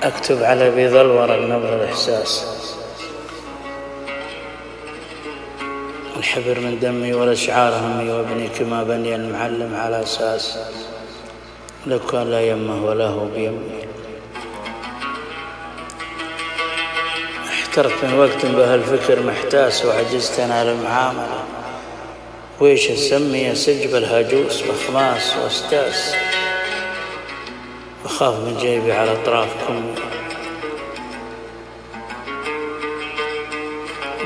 أكتب على بيض الورق نبض الإحساس، الحبر من دمي والأشعار همي، وابني كما بني المعلم على أساس، لو كان لا يمه ولا هو بيمي. احترت من وقت بهالفكر محتاس، وعجزت أنا للمعاملة، ويش أسمي سجب الهاجوس بخماس واستاس، وخاف من جيبي على أطراف كمي.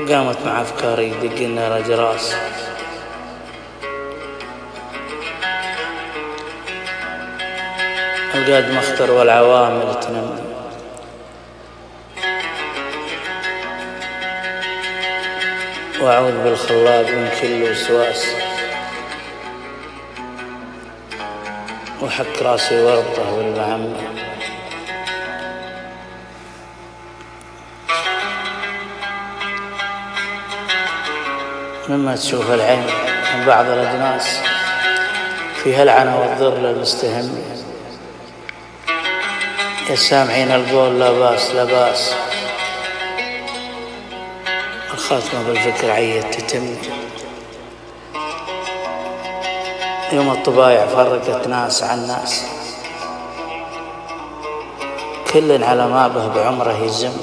قامت مع أفكاري يدقنا رجراس، القاد مختر والعوامل تنمي، وأعوذ بالخلاق من كل وسواس، وحك راسي واربطه بالمعمي. مما تشوف العين من بعض الأجناس فيها العنى والضر للمستهم، يا سامعين القول لا باس لا باس، الخاتمة بالفكر عيت تتم. يوم الطبايع فرقت ناس عن ناس، كل على ما به بعمره يزم،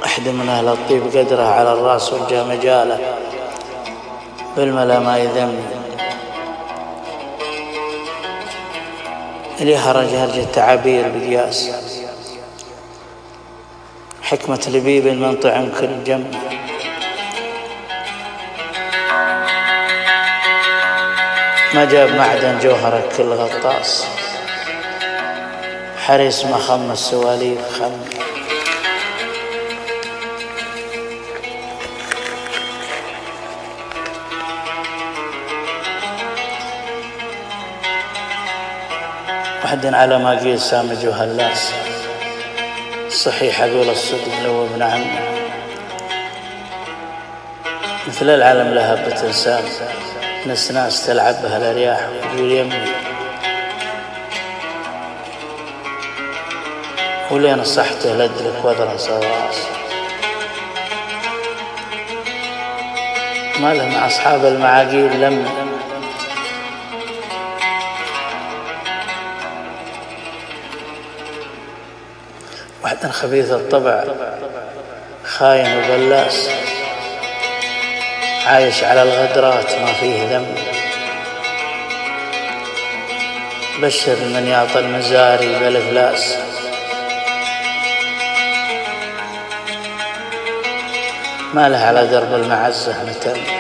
أحد من أهل الطيب قدره على الراس ورجى مجاله، بالملا ما يذم، اللي هرج هرج التعابير بقياس، حكمة لبيب من طعم كل جنب، ما جاب معدن جوهرك كل غطاس، حريص ما خم السواليف خم. وحد على ما قيل سامج وهلاس، صحيح أقول الصدق لو ابن عمي، مثل العالم لها بتنسام، ناس تلعب بها الأرياح وتقول يمي، ولي نصحته لدلك وذرس راس، ما له مع أصحاب المعاقيل لم، واحد خبيث الطبع خاين وبلاس، عايش على الغدرات ما فيه ذنب، بشر من يعطى المزاري بالإفلاس، ما له على درب المعزة متم.